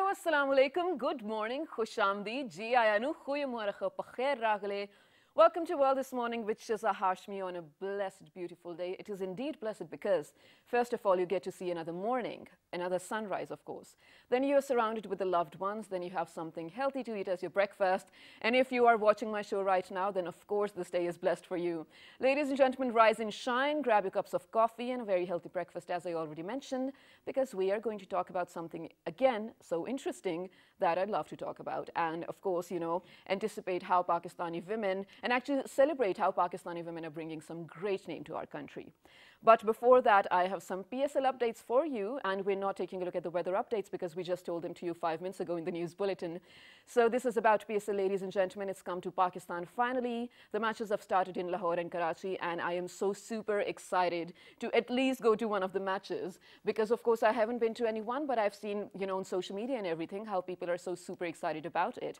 assalamu alaikum, good morning, khush amdeed, ji ayanu, goeiemorgen, pakhair ragale. Welcome to World This Morning, which is a Hashmi on a blessed, beautiful day. It is indeed blessed because, first of all, you get to see another morning, another sunrise, of course. Then you are surrounded with the loved ones. Then you have something healthy to eat as your breakfast. And if you are watching my show right now, then of course this day is blessed for you. Ladies and gentlemen, rise and shine. Grab your cups of coffee and a very healthy breakfast, as I already mentioned, because we are going to talk about something, again, so interesting that I'd love to talk about. And of course, you know, anticipate how Pakistani women, and actually celebrate how Pakistani women are bringing some great name to our country. But before that, I have some PSL updates for you, and we're not taking a look at the weather updates because we just told them to you 5 minutes ago in the news bulletin. So this is about PSL, ladies and gentlemen. It's come to Pakistan finally. The matches have started in Lahore and Karachi, and I am so super excited to at least go to one of the matches because, of course, I haven't been to any one, but I've seen, you know, on social media and everything, how people are so super excited about it.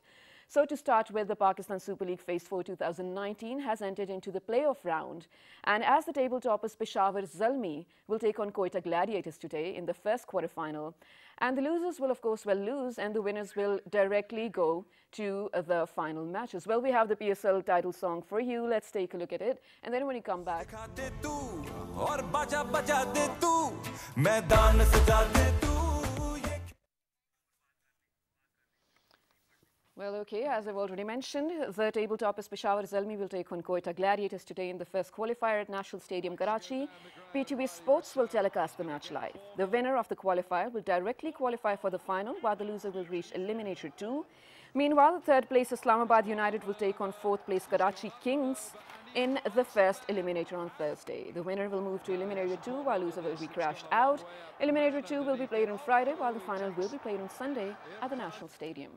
So to start with, the Pakistan Super League Phase 4 2019 has entered into the playoff round. And as the table toppers Peshawar Zalmi will take on Quetta Gladiators today in the first quarterfinal. And the losers will, of course, lose, and the winners will directly go to the final matches. Well, we have the PSL title song for you. Let's take a look at it. And then when you come back... Well, okay, as I've already mentioned, the table toppers Peshawar Zalmi will take on Quetta Gladiators today in the first qualifier at National Stadium, Karachi. PTV Sports will telecast the match live. The winner of the qualifier will directly qualify for the final, while the loser will reach Eliminator 2. Meanwhile, the third place Islamabad United will take on fourth place Karachi Kings in the first Eliminator on Thursday. The winner will move to Eliminator 2, while loser will be crashed out. Eliminator 2 will be played on Friday, while the final will be played on Sunday at the National Stadium.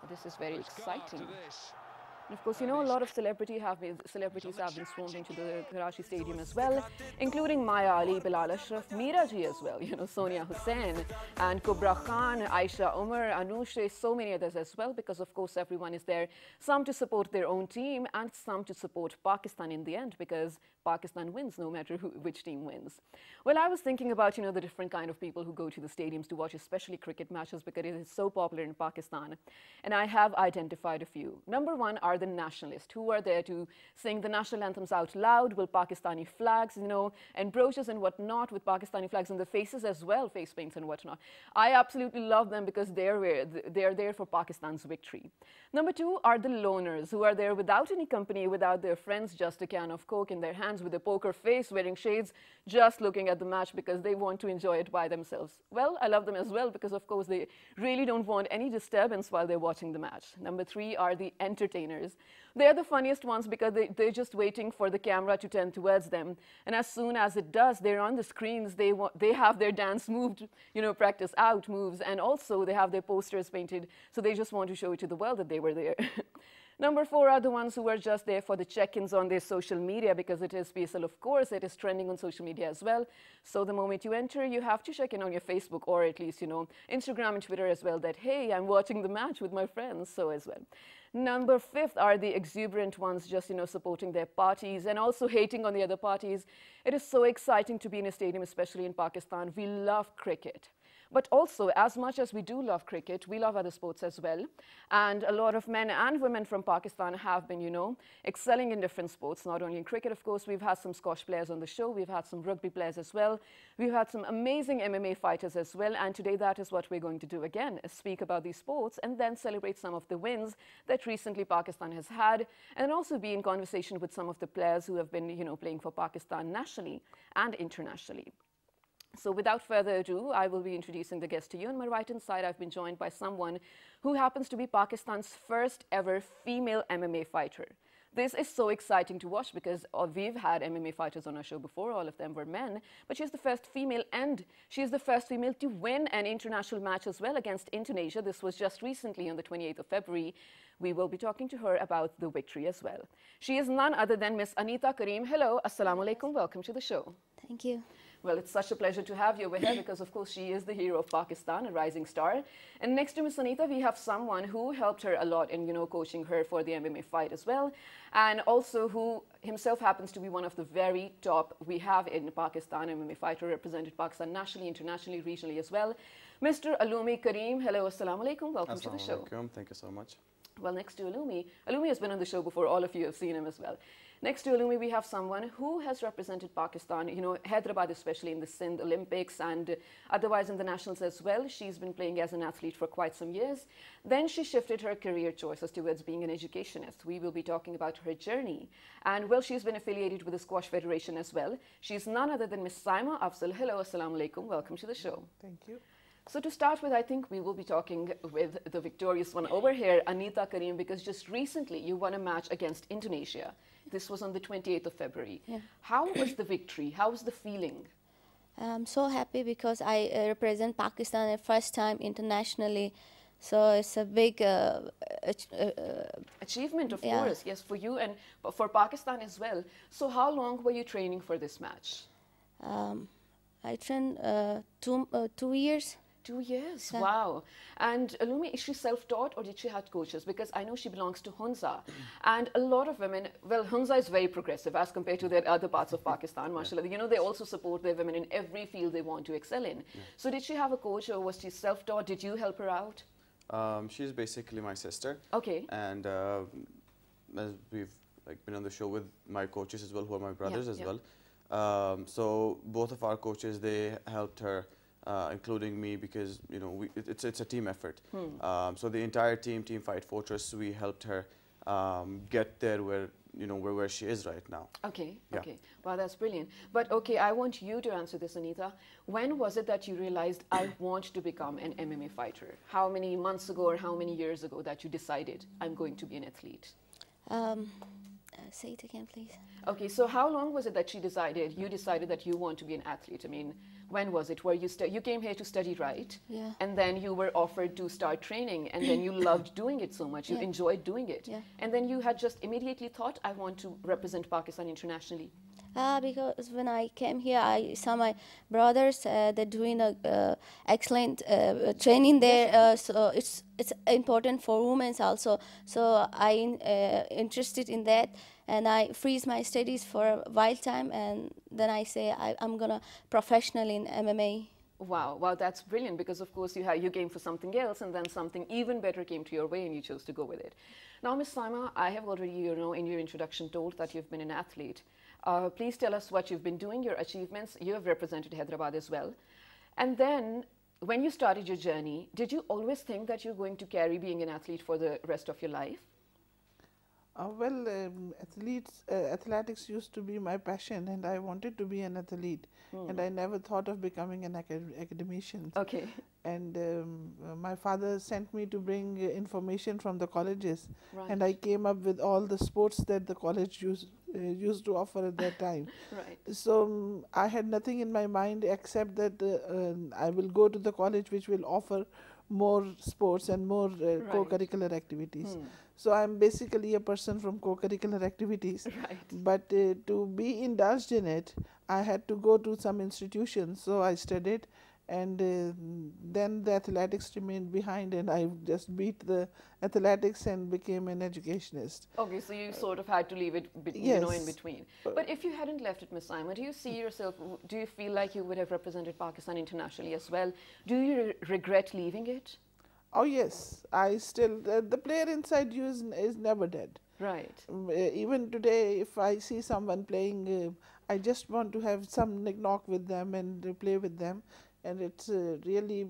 This is very exciting. And of course, you know, a lot of celebrities have been swarmed into the Karachi Stadium as well, including Maya Ali, Bilal Ashraf, Meera ji as well, you know, Sonia Hussain, and Kubra Khan, Aisha Umar, Anush, so many others as well, because of course everyone is there, some to support their own team and some to support Pakistan in the end, because Pakistan wins no matter which team wins. Well, I was thinking about, you know, the different kind of people who go to the stadiums to watch, especially cricket matches, because it is so popular in Pakistan. And I have identified a few. Number one are the nationalists who are there to sing the national anthems out loud with Pakistani flags, you know, and brooches and whatnot with Pakistani flags on the faces as well, face paints and whatnot. I absolutely love them because they're there for Pakistan's victory. Number two are the loners who are there without any company, without their friends, just a can of Coke in their hands with a poker face, wearing shades, just looking at the match because they want to enjoy it by themselves. Well, I love them as well because, of course, they really don't want any disturbance while they're watching the match. Number three are the entertainers. They're the funniest ones because they're just waiting for the camera to turn towards them. And as soon as it does, they're on the screens, they have their dance moved, you know, practice out moves, and also they have their posters painted, so they just want to show it to the world that they were there. Number four are the ones who are just there for the check-ins on their social media because it is PSL, of course, it is trending on social media as well. So the moment you enter, you have to check in on your Facebook or at least, you know, Instagram and Twitter as well that, hey, I'm watching the match with my friends, so as well. Number fifth are the exuberant ones just, you know, supporting their parties and also hating on the other parties. It is so exciting to be in a stadium, especially in Pakistan. We love cricket. But also, as much as we do love cricket, we love other sports as well. And a lot of men and women from Pakistan have been, you know, excelling in different sports, not only in cricket, of course. We've had some squash players on the show. We've had some rugby players as well. We've had some amazing MMA fighters as well. And today, that is what we're going to do again, is speak about these sports and then celebrate some of the wins that recently Pakistan has had, and also be in conversation with some of the players who have been, you know, playing for Pakistan nationally and internationally. So without further ado, I will be introducing the guest to you. On my right-hand side, I've been joined by someone who happens to be Pakistan's first ever female MMA fighter. This is so exciting to watch because we've had MMA fighters on our show before. All of them were men, but she's the first female, and she's the first female to win an international match as well against Indonesia. This was just recently on the 28th of February. We will be talking to her about the victory as well. She is none other than Miss Anita Kareem. Hello, assalamu alaikum, welcome to the show. Thank you. Well, it's such a pleasure to have you over here because, of course, she is the hero of Pakistan, a rising star. And next to Miss Anita, we have someone who helped her a lot in, you know, coaching her for the MMA fight as well. And also who himself happens to be one of the very top we have in Pakistan, MMA fighter, represented Pakistan nationally, internationally, regionally as well. Mr. Alumi Kareem. Hello, assalamu alaikum. Welcome to the show. Thank you so much. Well, next to Alumi has been on the show before. All of you have seen him as well. Next to Alumi, we have someone who has represented Pakistan, Hyderabad especially in the Sindh Olympics and otherwise in the nationals as well. She's been playing as an athlete for quite some years. Then she shifted her career choices towards being an educationist. We will be talking about her journey. And well, she's been affiliated with the Squash Federation as well. She's none other than Miss Saima Afzal. Hello, assalamu alaikum. Welcome to the show. Thank you. So to start with, I think we will be talking with the victorious one over here, Anita Kareem, because just recently you won a match against Indonesia. This was on the 28th of February. Yeah. How was the victory? How was the feeling? I'm so happy because I represent Pakistan the first time internationally. So it's a big achievement, of yeah. course, yes, for you and for Pakistan as well. So how long were you training for this match? I trained 2 years. 2 years, Yeah. wow. And Alumi, is she self-taught or did she have coaches? Because I know she belongs to Hunza. And a lot of women, well, Hunza is very progressive as compared to their other parts of Pakistan, mashallah. They also support their women in every field they want to excel in. Yeah. So did she have a coach or was she self-taught? Did you help her out? She's basically my sister. Okay. And as we've been on the show with my coaches as well, who are my brothers as well. So both of our coaches, they helped her, including me, because it's a team effort. So the entire team Fight Fortress, we helped her get there where she is right now. Okay, yeah. Okay. Wow, that's brilliant. But okay, I want you to answer this, Anita. When was it that you realized I want to become an MMA fighter? How many months ago or how many years ago that you decided I'm going to be an athlete? Say it again, please. Okay, so how long was it that you decided that you want to be an athlete? I mean, when was it? Where you came here to study, right? Yeah. And then you were offered to start training, and then you loved doing it so much. You Yeah. enjoyed doing it. Yeah. And then you had just immediately thought, I want to represent Pakistan internationally. Because when I came here, I saw my brothers. They're doing a excellent training there. So it's important for women also. So I interested in that, and I freeze my studies for a while time, and then I say I'm gonna professional in MMA. Wow, that's brilliant, because of course you came for something else and then something even better came to your way and you chose to go with it. Now, Ms. Saima, I have already, in your introduction told that you've been an athlete. Please tell us what you've been doing, your achievements. You have represented Hyderabad as well. And then when you started your journey, did you always think that you're going to carry being an athlete for the rest of your life? Athletics used to be my passion, and I wanted to be an athlete. And I never thought of becoming an academician. Okay. And my father sent me to bring information from the colleges, Right. and I came up with all the sports that the college used to offer at that time. Right. So I had nothing in my mind except that I will go to the college which will offer more sports and more Right. co-curricular activities. So I'm basically a person from co-curricular activities. Right. But to be indulged in it, I had to go to some institutions. So I studied, and then the athletics remained behind, and I just beat the athletics and became an educationist. Okay, so you sort of had to leave it Yes. in between. But if you hadn't left it, Ms. Saima, do you see yourself, do you feel like you would have represented Pakistan internationally as well? Do you regret leaving it? Oh yes, I still, the player inside you is never dead. Right. Even today, if I see someone playing, I just want to have some knock with them and play with them. And it's really,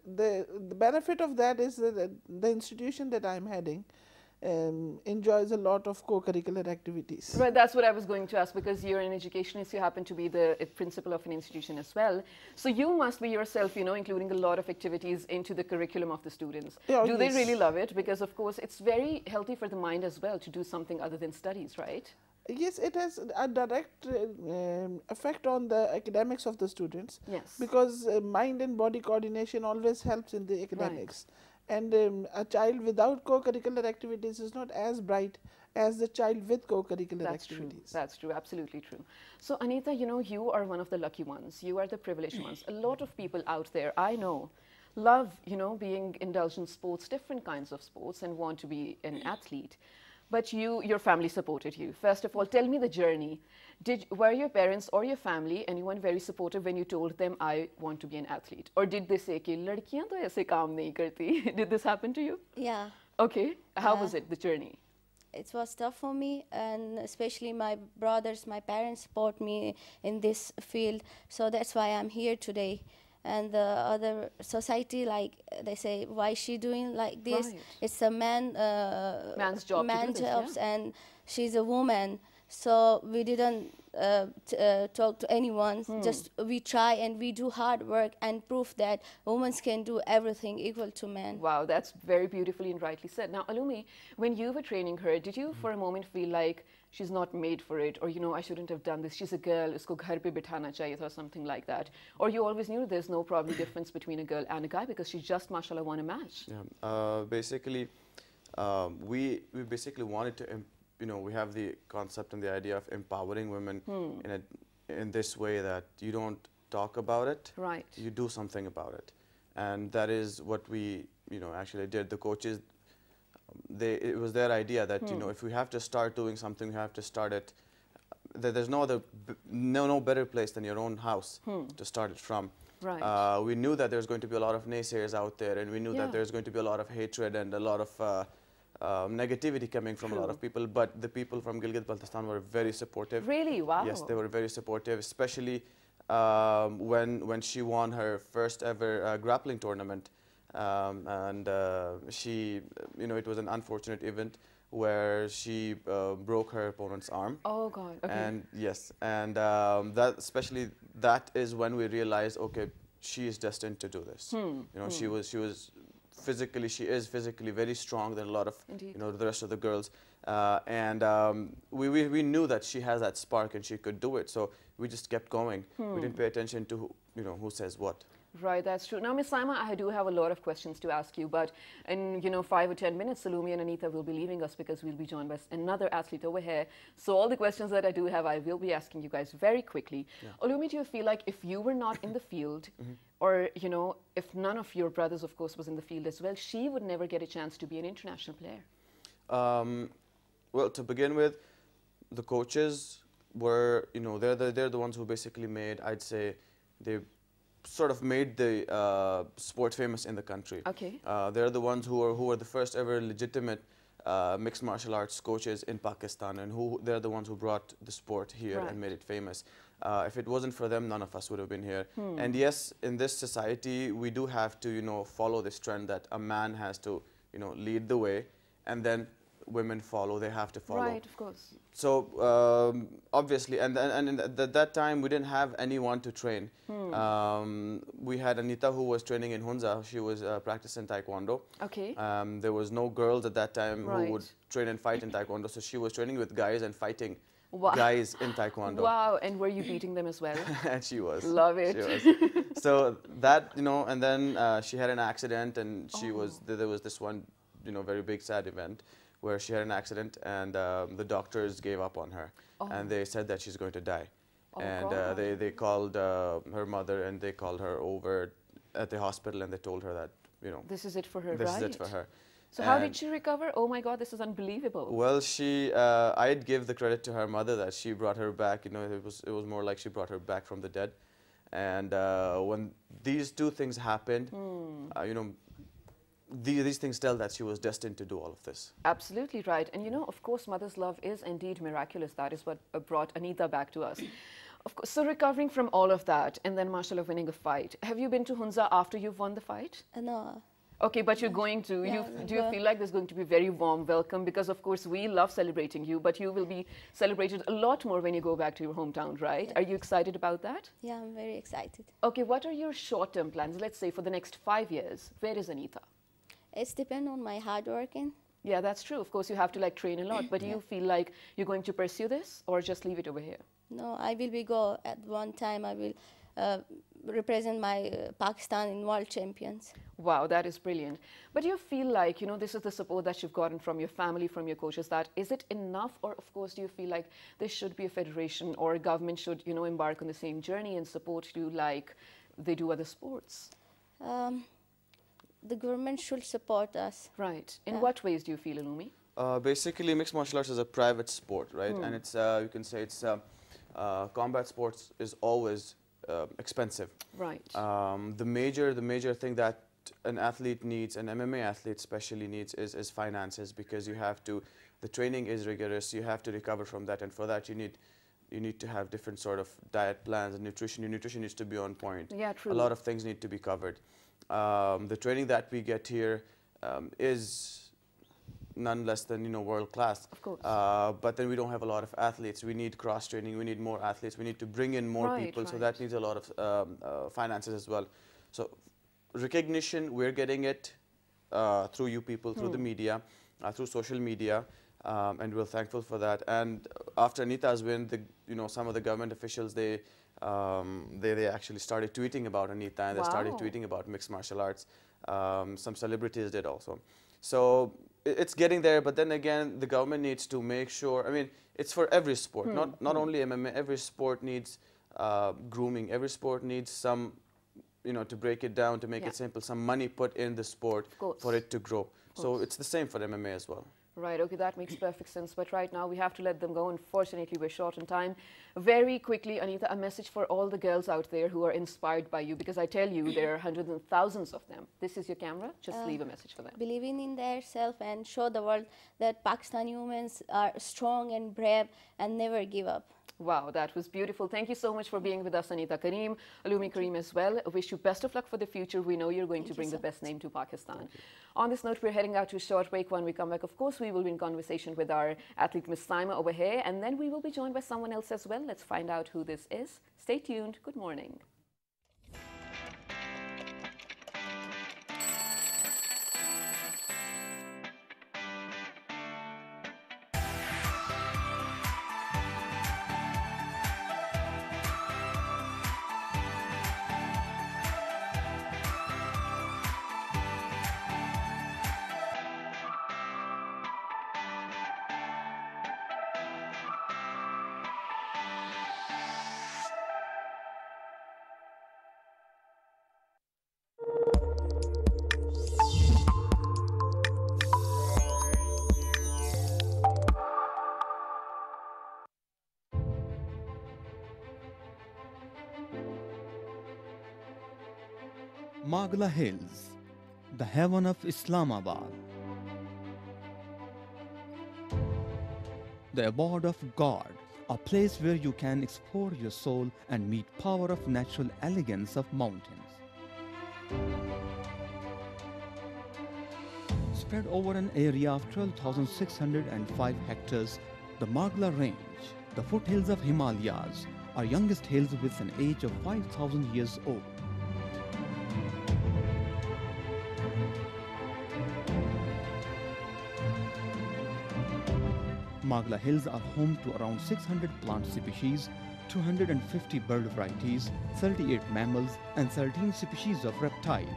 the benefit of that is that the institution that I'm heading enjoys a lot of co-curricular activities. Right, that's what I was going to ask, because you're an educationist, you happen to be the principal of an institution as well. So you must be yourself, including a lot of activities into the curriculum of the students. Yeah, Do they yes. really love it? Because of course, it's very healthy for the mind as well to do something other than studies, right? Yes, it has a direct effect on the academics of the students. Yes. Because mind and body coordination always helps in the academics. And a child without co-curricular activities is not as bright as the child with co-curricular activities. That's true, absolutely true. So Anita, you are one of the lucky ones. You are the privileged ones. A lot of people out there, I know, love, being indulged in sports, different kinds of sports, and want to be an athlete. But your family supported you. First of all, tell me the journey. Were your parents or your family anyone very supportive when you told them, I want to be an athlete? Or did they say, कि लड़कियां तो ऐसे काम नहीं करती? Did this happen to you? Yeah. Okay. How was it, the journey? It was tough for me, and especially my brothers, my parents support me in this field. So that's why I'm here today. And the other society, like they say, why is she doing like this? Right. It's a Man's job to do this, jobs, yeah. and she's a woman. So we didn't talk to anyone. Just we try and we do hard work and prove that women can do everything equal to men. Wow, that's very beautifully and rightly said. Now, Alumi, when you were training her, did you for a moment feel like she's not made for it, or, you know, I shouldn't have done this, she's a girl, usko ghar pe bithana chahiye tha, or something like that? Or you always knew there's no probably difference between a girl and a guy because she just, mashallah, won a match? Yeah, basically, we basically wanted to, you know, we have the concept and the idea of empowering women in this way that you don't talk about it, right? You do something about it, and that is what we, you know, actually did. The coaches, it was their idea that you know, if we have to start doing something, we have to start it. There's no better place than your own house to start it from. Right. We knew that there's going to be a lot of naysayers out there, and we knew that there's going to be a lot of hatred and a lot of negativity coming from a lot of people, but the people from Gilgit-Baltistan were very supportive. Really? Wow. Yes, they were very supportive, especially when she won her first ever grappling tournament. And she, you know, it was an unfortunate event where she broke her opponent's arm. Oh God. Okay. And yes, and that is when we realized, okay, she is destined to do this. You know, she is physically very strong than a lot of you know, the rest of the girls, and we knew that she has that spark and she could do it. So we just kept going. We didn't pay attention to who says what. Right, that's true. Now, Ms. Saima, I do have a lot of questions to ask you, but in 5 or 10 minutes, Salumi and Anita will be leaving us because we'll be joined by another athlete over here. So all the questions that I do have, I will be asking you guys very quickly. Yeah. Alumi, do you feel like if you were not in the field, or if none of your brothers, of course, was in the field as well, she would never get a chance to be an international player? Well, to begin with, the coaches were, they're the ones who basically made, I'd say, they sort of made the sport famous in the country. Okay. They're the ones who were the first ever legitimate mixed martial arts coaches in Pakistan, and they're the ones who brought the sport here and made it famous. If it wasn't for them, none of us would have been here. And yes, in this society, we do have to, follow this trend that a man has to, lead the way, and then women follow. They have to follow. Right, of course. So obviously, and at that time we didn't have anyone to train. We had Anita, who was training in Hunza. She was practicing Taekwondo. Okay. There was no girls at that time who would train and fight in Taekwondo, so she was training with guys and fighting guys in Taekwondo. Wow, and were you beating them as well? And she was. Love it. She was. So that, and then she had an accident, and there was this one, very big sad event where she had an accident, and the doctors gave up on her, and they said that she's going to die. And they called her mother, and they called her over at the hospital, and they told her that, this is it for her, this is it for her. So how did she recover? Oh my God, this is unbelievable. Well, I'd give the credit to her mother that she brought her back. It was more like she brought her back from the dead. And when these two things happened, these things tell that she was destined to do all of this. Absolutely right. And of course, mother's love is indeed miraculous. That is what brought Anita back to us. Of course, so recovering from all of that and then, mashallah, winning a fight. Have you been to Hunza after you've won the fight? No. Okay, but you're going to. Yeah, do you feel like there's going to be a very warm welcome? Because, of course, we love celebrating you, but you will be celebrated a lot more when you go back to your hometown, right? Yeah. Are you excited about that? Yeah, I'm very excited. Okay, what are your short-term plans? Let's say for the next 5 years. Where is Anita? It's depend on my hard working. Yeah, that's true. Of course, you have to train a lot, but do you feel like you're going to pursue this or just leave it over here? No, I will go at one time. I will represent my Pakistan in World Champions. Wow, that is brilliant. But you feel like, this is the support that you've gotten from your family, from your coaches, that is it enough? Or, of course, do you feel like there should be a federation or a government should, embark on the same journey and support you like they do other sports? The government should support us. Right. In what ways do you feel, Alumi? Basically, mixed martial arts is a private sport, right? And it's you can say it's combat sports is always expensive. Right. The major thing that an athlete needs, an MMA athlete especially needs, is finances, because you have to. The training is rigorous. You have to recover from that, and for that you need to have different sort of diet plans and nutrition. Your nutrition needs to be on point. Yeah, true. A lot of things need to be covered. The training that we get here is none less than world class. Of course. But then we don't have a lot of athletes. We need cross training. We need more athletes. We need to bring in more people. So that needs a lot of finances as well. So recognition, we're getting it through you people, through the media, through social media. And we're thankful for that. And after Anita's win, some of the government officials, they actually started tweeting about Anita, and they started tweeting about mixed martial arts. Some celebrities did also. So it's getting there, but then again, the government needs to make sure. I mean, it's for every sport, not only MMA. Every sport needs grooming. Every sport needs some, to break it down, to make it simple, some money put in the sport for it to grow. So it's the same for MMA as well. Right, okay, that makes perfect sense. But right now we have to let them go. Unfortunately, we're short on time. Very quickly, Anita, a message for all the girls out there who are inspired by you, because I tell you there are hundreds and thousands of them. This is your camera. Just leave a message for them. Believing in themselves and show the world that Pakistani women are strong and brave and never give up. Wow, that was beautiful. Thank you so much for being with us, Anita Kareem, Alumi Kareem as well. I wish you best of luck for the future. We know you're going to bring the best name to Pakistan. On this note, we're heading out to a short break. When we come back, of course, we will be in conversation with our athlete, Miss Saima, over here. And then we will be joined by someone else as well. Let's find out who this is. Stay tuned. Good morning. Magla Hills, the heaven of Islamabad. The abode of God, a place where you can explore your soul and meet power of natural elegance of mountains. Spread over an area of 12,605 hectares, the Magla Range, the foothills of Himalayas, are youngest hills with an age of 5,000 years old. Magla Hills are home to around 600 plant species, 250 bird varieties, 38 mammals, and 13 species of reptiles.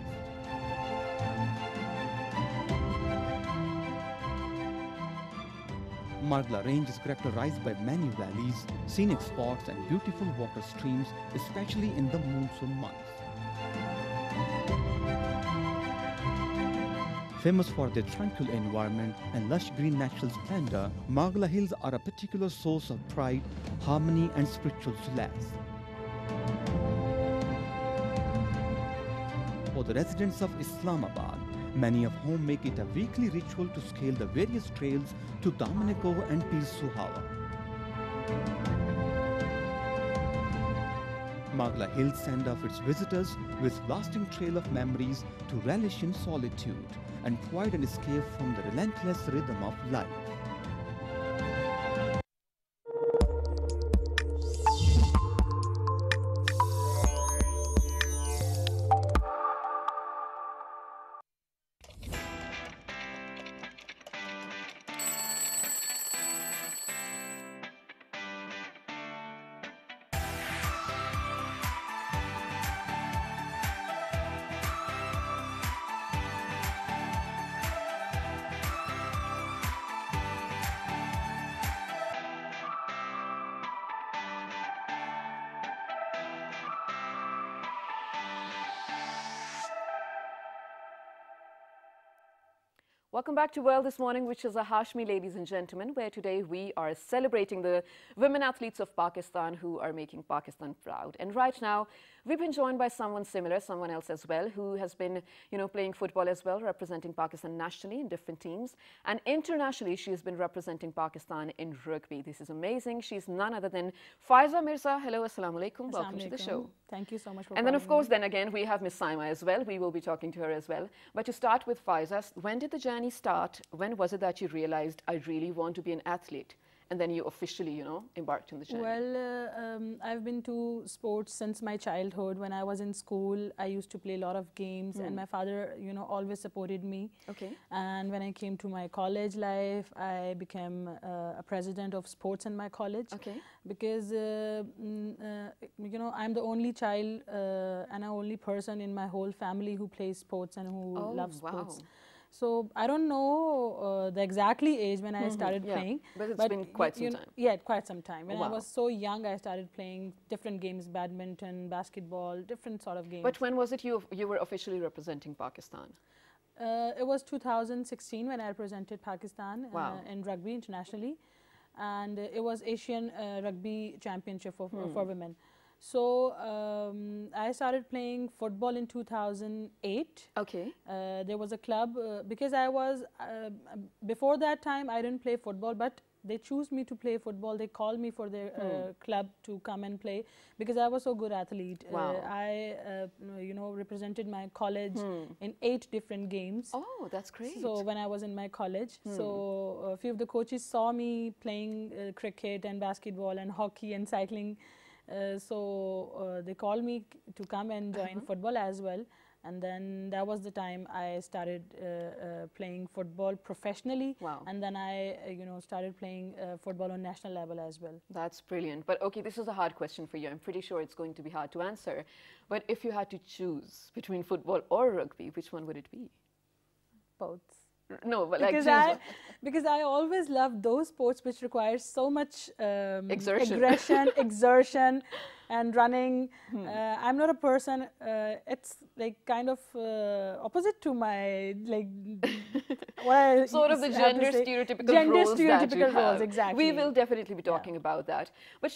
Magla Range is characterized by many valleys, scenic spots, and beautiful water streams, especially in the monsoon months. Famous for their tranquil environment and lush green natural splendor, Magla Hills are a particular source of pride, harmony, and spiritual solace. For the residents of Islamabad, many of whom make it a weekly ritual to scale the various trails to Damanikoh and Pir Suhawa. Magla Hills send off its visitors with lasting trail of memories to relish in solitude and provide an escape from the relentless rhythm of life. Welcome back to World This Morning, which is a Hashmi, ladies and gentlemen, where today we are celebrating the women athletes of Pakistan who are making Pakistan proud. And right now, we've been joined by someone similar, someone else as well, who has been, playing football as well, representing Pakistan nationally in different teams. And internationally, she has been representing Pakistan in rugby. This is amazing. She's none other than Faiza Mirza. Hello, assalamu alaikum. Welcome to the show. Thank you so much for And then, of course, me. then again, we have Miss Saima as well. We will be talking to her as well. But to start with Faiza, when did the journey start? When was it that you realized, I really want to be an athlete? And then you officially, embarked on the journey. Well, I've been to sports since my childhood. When I was in school, I used to play a lot of games, and my father, always supported me. Okay. And when I came to my college life, I became a president of sports in my college. Okay. Because, I'm the only child and the only person in my whole family who plays sports and who loves sports. So I don't know the exactly age when I started playing. But it's been quite some time. Yeah, quite some time. When I was so young, I started playing different games, badminton, basketball, different sort of games. But when was it you were officially representing Pakistan? It was 2016 when I represented Pakistan in rugby internationally. And it was Asian Rugby Championship for women. So I started playing football in 2008. Okay. There was a club because I was before that time I didn't play football, but they chose me to play football. They called me for their club to come and play because I was so good athlete. Wow. I represented my college in 8 different games. Oh, that's great. So when I was in my college, so a few of the coaches saw me playing cricket and basketball and hockey and cycling. So they called me to come and join football as well, and then that was the time I started playing football professionally. Wow. And then I started playing football on national level as well. That's brilliant. But okay, this is a hard question for you. I'm pretty sure it's going to be hard to answer. But if you had to choose between football or rugby, which one would it be? Both. No, but because I always loved those sports which require so much exertion, exertion, and running. I'm not a person. It's like kind of opposite to my sort of the gender stereotypical roles that you have. Exactly. We will definitely be talking about that. But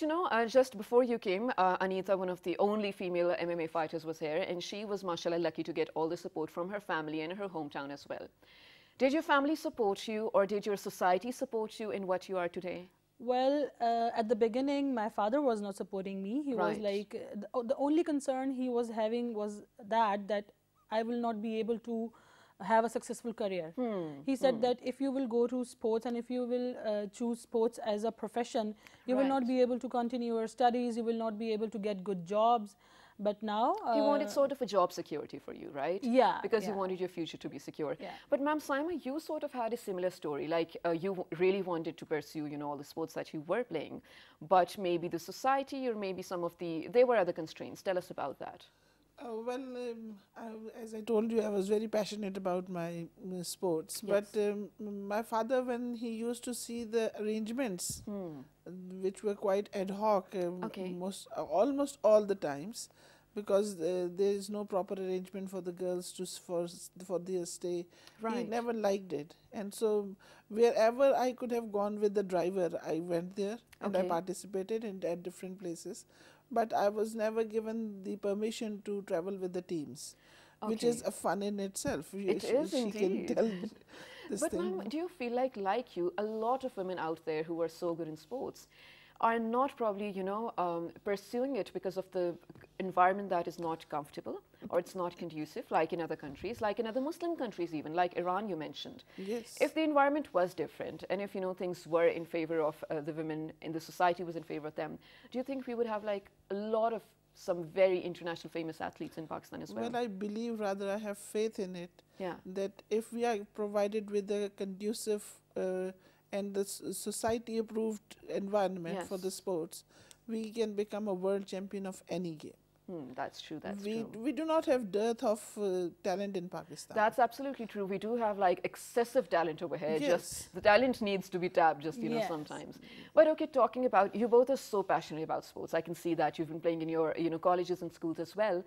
just before you came, Anita, one of the only female MMA fighters, was here, and she was, mashallah, lucky to get all the support from her family and her hometown as well. Did your family support you, or did your society support you in what you are today? Well, at the beginning, my father was not supporting me. He was like, the only concern he was having was that I will not be able to have a successful career. He said that if you will go to sports and if you will choose sports as a profession, you will not be able to continue your studies, you will not be able to get good jobs. But now... he wanted sort of a job security for you, right? Yeah. Because you wanted your future to be secure. Yeah. But ma'am Saima, you sort of had a similar story. Like you really wanted to pursue, all the sports that you were playing. But maybe the society or maybe there were other constraints. Tell us about that. As I told you, I was very passionate about my sports. Yes. But my father, when he used to see the arrangements, which were quite ad hoc, almost all the times, because there is no proper arrangement for the girls for their stay. He never liked it, and so wherever I could have gone with the driver, I went there and I participated at different places. But I was never given the permission to travel with the teams, which is a fun in itself. It is indeed. Can tell this but thing. ma'am, do you feel like you, a lot of women out there who are so good in sports are not probably, pursuing it because of the environment that is not comfortable or it's not conducive, like in other countries, like in other Muslim countries even, like Iran you mentioned. Yes. If the environment was different and if, things were in favor of the women in the society was in favor of them, do you think we would have like a lot of some very international famous athletes in Pakistan as well? Well, I believe, rather I have faith in it, yeah, that if we are provided with a conducive and the society approved environment for the sports, we can become a world champion of any game. That's true, that's true. We do not have dearth of talent in Pakistan. That's absolutely true. We do have like excessive talent over here. Yes. Just the talent needs to be tapped just, sometimes. But okay, talking about, you both are so passionate about sports. I can see that you've been playing in your, colleges and schools as well.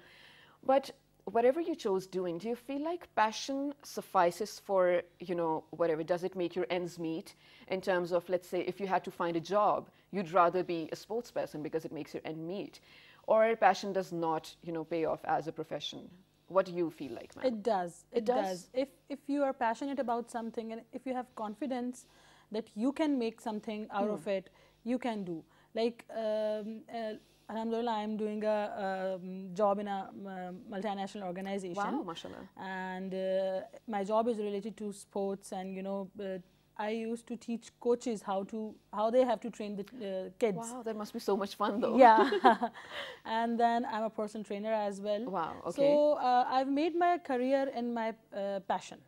But whatever you chose doing, do you feel like passion suffices for, you know, whatever? Does it make your ends meet in terms of, let's say, if you had to find a job, you'd rather be a sports person because it makes your end meet? Or passion does not, you know, pay off as a profession? What do you feel like, ma'am? It does. It does. If you are passionate about something and if you have confidence that you can make something out of it, you can do. Like, alhamdulillah, I'm doing a job in a multinational organization. Wow, mashallah. And my job is related to sports, and you know, I used to teach coaches how they have to train the kids. Wow, that must be so much fun, though. Yeah. And then I'm a personal trainer as well. Wow, okay. So I've made my career in my passion.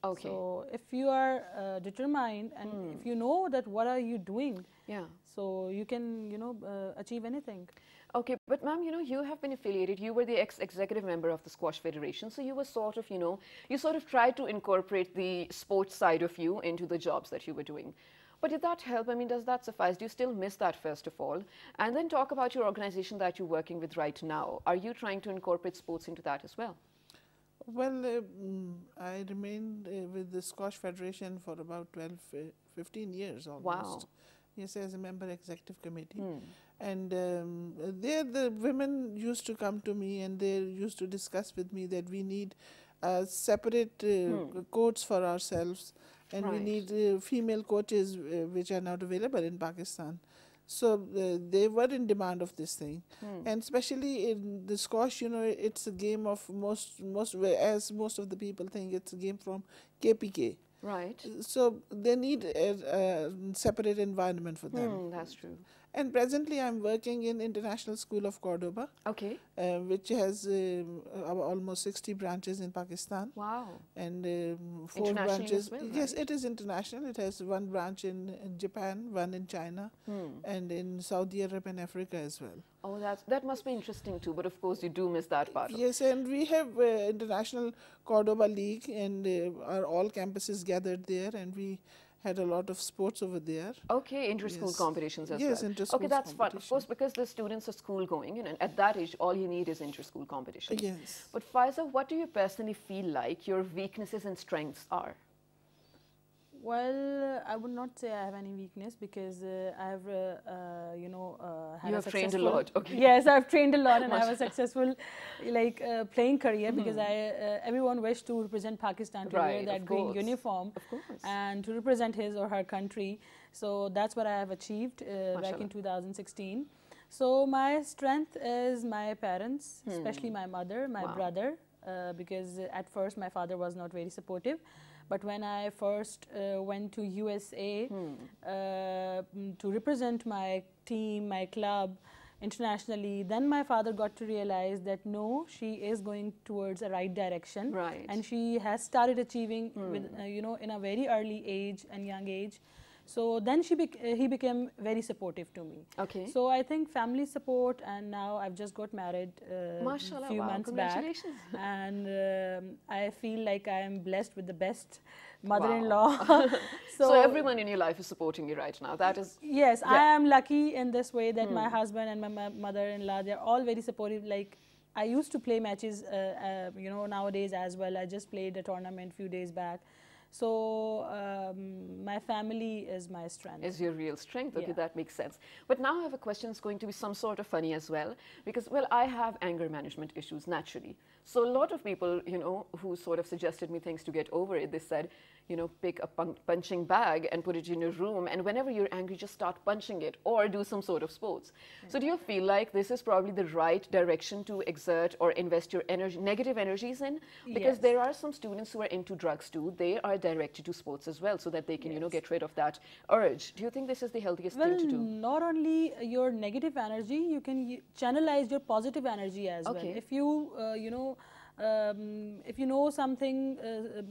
Okay. So if you are determined and if you know that what are you doing, yeah, so you can, you know, achieve anything. Okay, but ma'am, you know, you have been affiliated, you were the ex-executive member of the Squash Federation, so you were sort of, you know, you sort of tried to incorporate the sports side of you into the jobs that you were doing. But did that help? I mean, does that suffice? Do you still miss that, first of all? And then talk about your organization that you're working with right now. Are you trying to incorporate sports into that as well? Well, I remained with the Squash Federation for about 12, 15 years almost. Wow. Yes, as a member executive committee. And there the women used to come to me and they used to discuss with me that we need separate courts for ourselves, and we need female coaches which are not available in Pakistan. So they were in demand of this thing, and especially in the squash, you know, it's a game of as most of the people think, it's a game from KPK. Right. So they need a separate environment for them. That's true. And presently I'm working in International School of Cordoba, okay, which has almost 60 branches in Pakistan. Wow. And 4 branches. Well, yes, right? It is international. It has 1 branch in Japan, 1 in China, and in Saudi Arabia and Africa as well. Oh, that must be interesting too, but of course you do miss that part. Yes, and we have International Cordoba League, and all campuses gathered there, and we had a lot of sports over there. Okay, inter-school competitions as well. Yes, inter-school. Okay, that's fun. Of course, because the students are school going, and at that age, all you need is inter-school competition. Yes. But Faiza, what do you personally feel like your weaknesses and strengths are? Well, I would not say I have any weakness because I've, you know, had you have trained a lot. Okay. Yes, I've trained a lot, and I have a successful, like, playing career because everyone wished to represent Pakistan to wear that green uniform, and to represent his or her country. So that's what I have achieved back in 2016. So my strength is my parents, especially my mother, my brother, because at first my father was not very supportive. But when I first went to USA to represent my team, my club internationally, then my father got to realize that no, she is going towards a right direction. Right. And she has started achieving with, you know, in a very early age and young age. So then he became very supportive to me. Okay. So I think family support, and now I've just got married a few months back. And I feel like I am blessed with the best mother-in-law. So everyone in your life is supporting you right now. That is... Yes, I am lucky in this way that my husband and my mother-in-law, they're all very supportive. Like, I used to play matches, you know, nowadays as well. I just played a tournament a few days back. So my family is my strength. Is your real strength. Okay, that makes sense. But now I have a question that's going to be some sort of funny as well, because, well, I have anger management issues naturally. So a lot of people, you know, who sort of suggested me things to get over it, they said, you know, pick a punching bag and put it in your room, and whenever you're angry, just start punching it, or do some sort of sports. So do you feel like this is probably the right direction to exert or invest your energy, negative energies in? Because there are some students who are into drugs too. They are directed to sports as well, so that they can, you know, get rid of that urge. Do you think this is the healthiest thing to do? Not only your negative energy, you can channelize your positive energy as well. If you, you know, if you know something,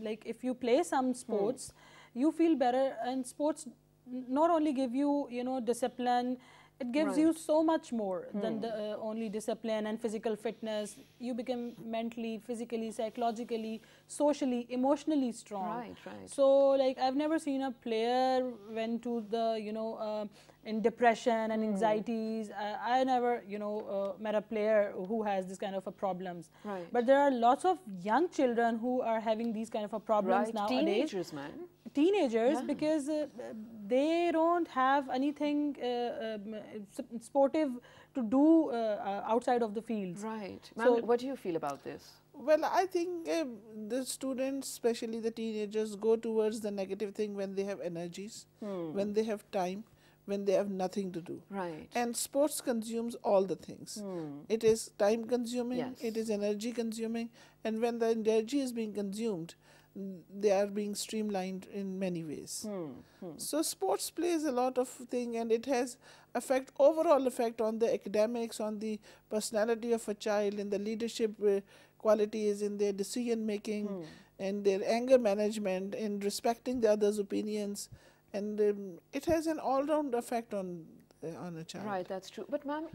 like if you play some sports, you feel better. And sports not only give you, you know, discipline, it gives you so much more than the only discipline and physical fitness. You become mentally, physically, psychologically, socially, emotionally strong. Right. So, like, I've never seen a player went to the, you know, in depression and anxieties. I never, met a player who has this kind of a problems. Right. But there are lots of young children who are having these kind of a problems nowadays. Teenagers, man. Teenagers, because they don't have anything sportive to do outside of the fields. Right. So Ma'am, what do you feel about this? Well, I think the students, especially the teenagers, go towards the negative thing when they have energies, when they have time, when they have nothing to do. Right. And sports consumes all the things. It is time consuming, Yes. it is energy consuming, and when the energy is being consumed, they are being streamlined in many ways. So sports plays a lot of thing, and it has overall effect on the academics, on the personality of a child, in the leadership qualities, in their decision making, and their anger management, in respecting the other's opinions, and it has an all-round effect on a child. Right, that's true. But ma'am,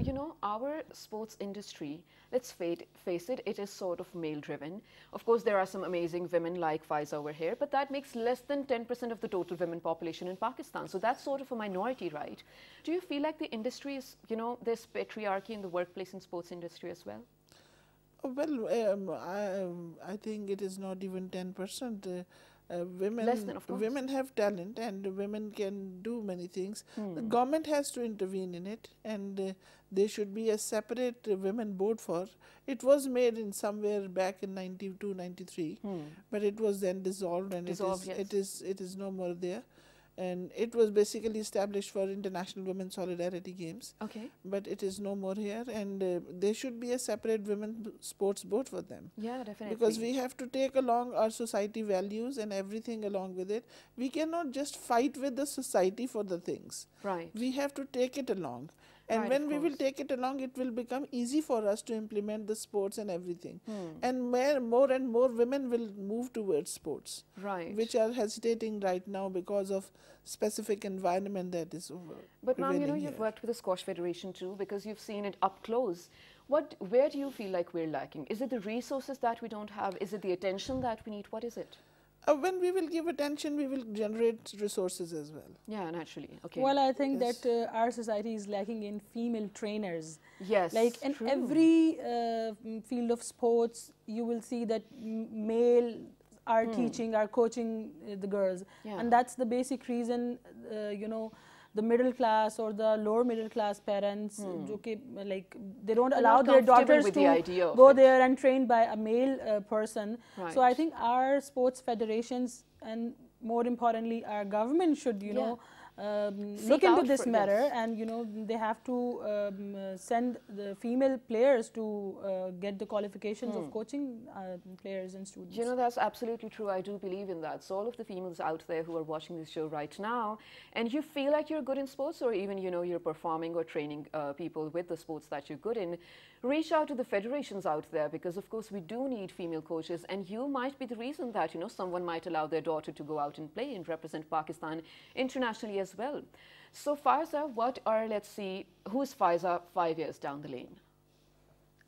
our sports industry, let's face it, it is sort of male-driven. Of course, there are some amazing women like Faiza over here, but that makes less than 10% of the total women population in Pakistan. So that's sort of a minority, right? Do you feel like the industry is, there's patriarchy in the workplace and sports industry as well? Well, I think it is not even 10%. Less than, of course. Women have talent, and women can do many things. The government has to intervene in it, and there should be a separate women board for. It was made in somewhere back in 92, 93, but it was then dissolved, and it is no more there. And it was basically established for International Women's Solidarity Games. Okay. But it is no more here, and there should be a separate women sports board for them. Yeah, definitely. Because we have to take along our society values and everything along with it. We cannot just fight with the society for the things. Right. We have to take it along. And Right, when of we will course. take it along, it will become easy for us to implement the sports and everything. And more and more women will move towards sports, Right. which are hesitating right now because of specific environment that is over. But ma'am, prevailing you've here. worked with the Squash Federation too, because you've seen it up close. Where do you feel like we're lacking? Is it the resources that we don't have? Is it the attention that we need? What is it? When we will give attention, we will generate resources as well. Yeah, naturally. Okay. well, I think Yes. that our society is lacking in female trainers. yes. Like in true. every field of sports, you will see that male are teaching, are coaching the girls. Yeah. And that's the basic reason, the middle class or the lower middle class parents, like they don't They're allow not their comfortable daughters with to the idea of go it. there and trained by a male person. Right. So I think our sports federations, and more importantly our government, should look into out this for- matter, yes. and they have to send the female players to get the qualifications of coaching players and students. That's absolutely true. I do believe in that. So all of the females out there who are watching this show right now, and you feel like you're good in sports, or even, you're performing or training people with the sports that you're good in, reach out to the federations out there, because of course we do need female coaches, and you might be the reason that, someone might allow their daughter to go out and play and represent Pakistan internationally as well. So Faiza, let's see, who's Faiza 5 years down the lane?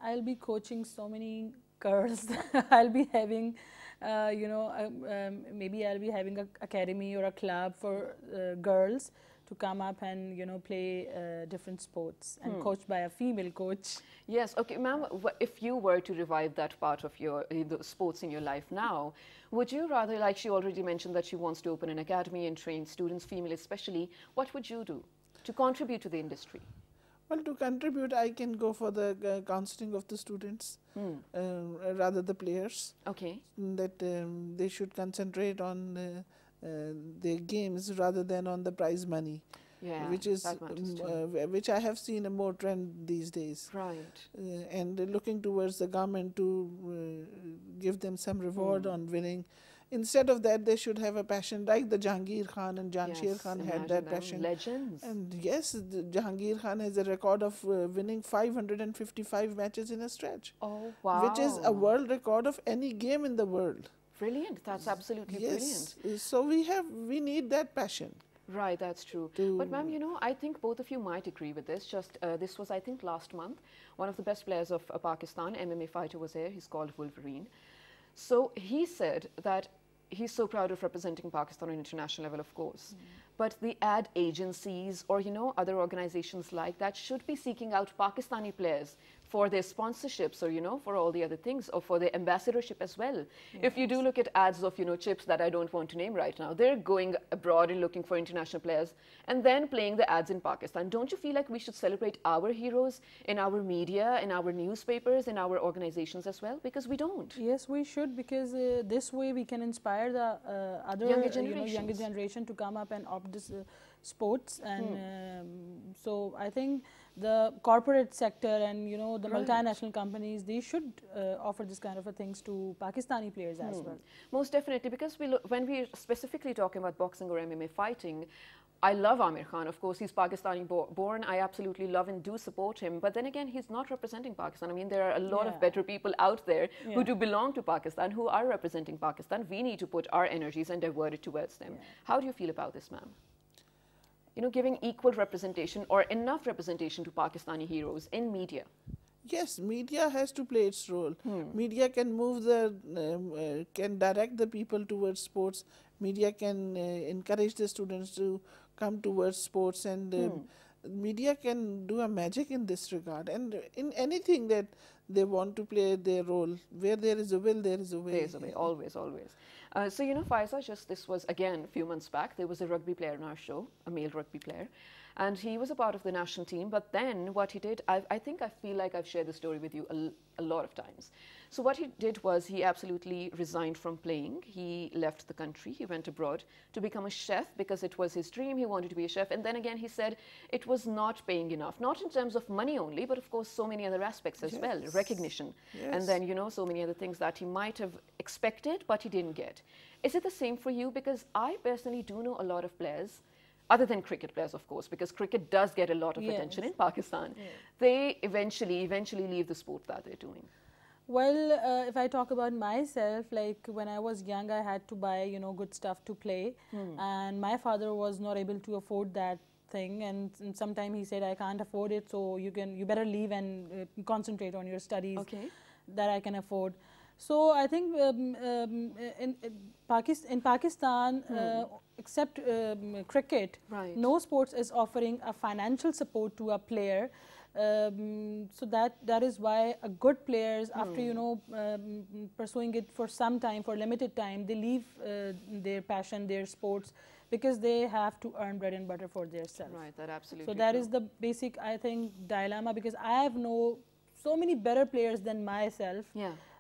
I'll be coaching so many girls. I'll be having, maybe I'll be having an academy or a club for girls to come up and, play different sports and coached by a female coach. Yes, okay, ma'am, if you were to revive that part of the sports in your life now, would you rather, like she already mentioned that she wants to open an academy and train students, female especially, what would you do to contribute to the industry? Well, to contribute, I can go for the counseling of the students, rather the players. Okay. That they should concentrate on their games rather than on the prize money, Yeah, which is that matters too. which I have seen a more trend these days. Right. And looking towards the government to give them some reward on winning. Instead of that, they should have a passion like the Jahangir Khan and Jamshir Khan had imagine that them, passion. Legends. And yes, Jahangir Khan has a record of winning 555 matches in a stretch, Oh, wow. which is a world record of any game in the world. Brilliant. That's absolutely Yes, brilliant. so we need that passion. Right, that's true. But ma'am, I think both of you might agree with this. This was, I think, last month. One of the best players of Pakistan, MMA fighter, was here. He's called Wolverine. So he said that he's so proud of representing Pakistan on an international level, of course. but the ad agencies or, other organizations like that should be seeking out Pakistani players for their sponsorships or, for all the other things, or for their ambassadorship as well. Yes. If you do look at ads of, chips that I don't want to name right now, they're going abroad and looking for international players and then playing the ads in Pakistan. Don't you feel like we should celebrate our heroes in our media, in our newspapers, in our organizations as well? Because we don't. Yes, we should, because this way we can inspire the other younger generation to come up and opt this sports. And so I think the corporate sector and the multinational companies, they should offer this kind of things to Pakistani players as well. Most definitely, because when we specifically talking about boxing or MMA fighting, I love Amir Khan, of course. He's Pakistani born. I absolutely love and do support him. But then again, he's not representing Pakistan. I mean, there are a lot of better people out there who do belong to Pakistan, who are representing Pakistan. We need to put our energies and divert it towards them. How do you feel about this, ma'am? Giving equal representation or enough representation to Pakistani heroes in media. Yes, media has to play its role. Media can move can direct the people towards sports. Media can encourage the students to come towards sports, and media can do a magic in this regard. And in anything that they want to play their role, where there is a will, there is a way. There is a way, always, always. So, Faiza, this was, again, a few months back, there was a rugby player on our show, a male rugby player, and he was a part of the national team. But then what he did, I feel like I've shared the story with you a lot of times. So what he did was he absolutely resigned from playing. He left the country. He went abroad to become a chef because it was his dream. He wanted to be a chef. And then again, he said it was not paying enough, not in terms of money only, but of course, so many other aspects as well, recognition. And then, so many other things that he might have expected, but he didn't get. Is it the same for you? Because I personally do know a lot of players, other than cricket players, of course, because cricket does get a lot of attention in Pakistan. They eventually leave the sport that they're doing. Well, if I talk about myself, like when I was young, I had to buy, good stuff to play. And my father was not able to afford that thing. And sometimes he said, I can't afford it, so you better leave and concentrate on your studies that I can afford. So I think in Pakistan, except cricket, no sports is offering a financial support to a player. So that is why a good players, after pursuing it for some time, for limited time, they leave their passion, their sports, because they have to earn bread and butter for themselves. Right, that absolutely. So that is the basic, I think, dilemma, because I have so many better players than myself.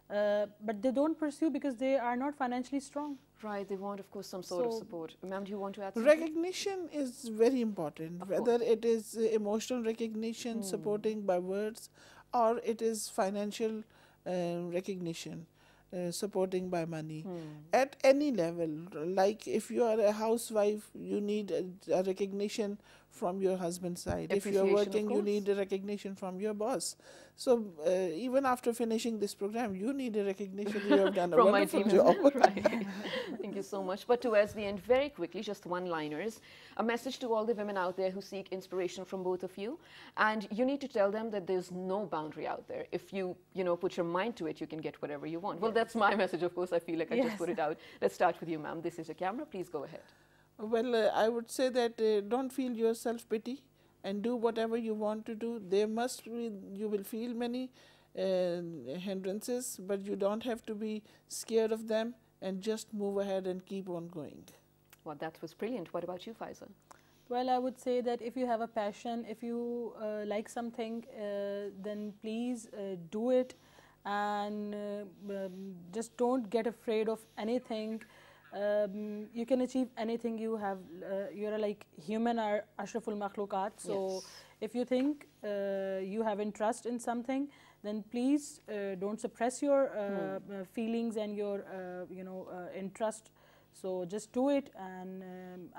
But they don't pursue because they are not financially strong. Right, they want, of course, some sort of support. Ma'am, do you want to add something? Recognition is very important, whether it is emotional recognition, supporting by words, or it is financial recognition, supporting by money. At any level, like if you are a housewife, you need a recognition from your husband's side. If you are working, you need a recognition from your boss. So even after finishing this program, you need a recognition. You have done a wonderful job. Right. Thank you so much. But towards the end, very quickly, just one-liners, a message to all the women out there who seek inspiration from both of you. And you need to tell them that there's no boundary out there. If you, put your mind to it, you can get whatever you want. Well, that's my message, of course. I feel like I just put it out. Let's start with you, ma'am. This is your camera. Please go ahead. Well, I would say that don't feel your self-pity and do whatever you want to do. There must be, you will feel many hindrances, but you don't have to be scared of them, and just move ahead and keep on going. Well, that was brilliant. What about you, Faiza? Well, I would say that if you have a passion, if you like something, then please do it, and just don't get afraid of anything. You can achieve anything you have. You're like human are ashraful makhluqat. So if you think you have interest in something, then please don't suppress your feelings and your interest. So just do it, and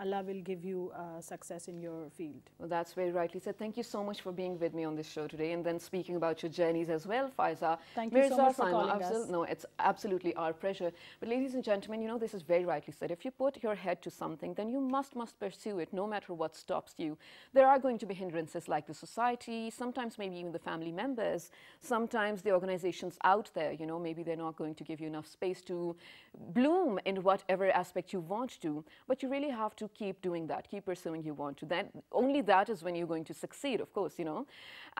Allah will give you success in your field. Well, that's very rightly said. Thank you so much for being with me on this show today, and then speaking about your journeys as well, Faiza. Thank you so much for calling us. No, it's absolutely our pleasure. But ladies and gentlemen, this is very rightly said. If you put your head to something, then you must pursue it, no matter what stops you. There are going to be hindrances like the society, sometimes maybe even the family members, sometimes the organizations out there, maybe they're not going to give you enough space to bloom in whatever aspect you want to, but you really have to keep doing that, keep pursuing you want to. Then only that is when you're going to succeed, of course, you know.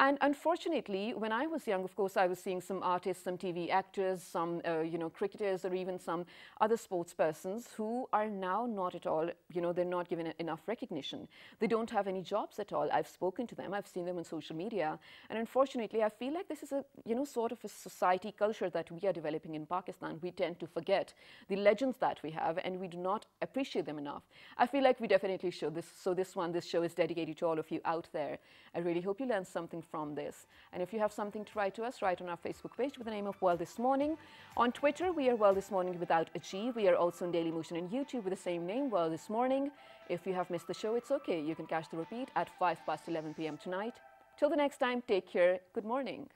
And unfortunately, when I was young, of course, I was seeing some artists, some TV actors, some, you know, cricketers, or even some other sports persons who are now not at all, you know, they're not given enough recognition. They don't have any jobs at all. I've spoken to them, I've seen them on social media, and unfortunately, I feel like this is a, you know, sort of a society culture that we are developing in Pakistan. We tend to forget the legends that we have, and we do not appreciate them enough. I feel like we definitely should. This show is dedicated to all of you out there. I really hope you learned something from this. And if you have something to write to us, write on our Facebook page with the name of World This Morning. On Twitter, we are World This Morning without a G. We are also on Daily Motion and YouTube with the same name, World This Morning. If you have missed the show, it's okay. You can catch the repeat at 11 p.m. tonight. Till the next time, take care. Good morning.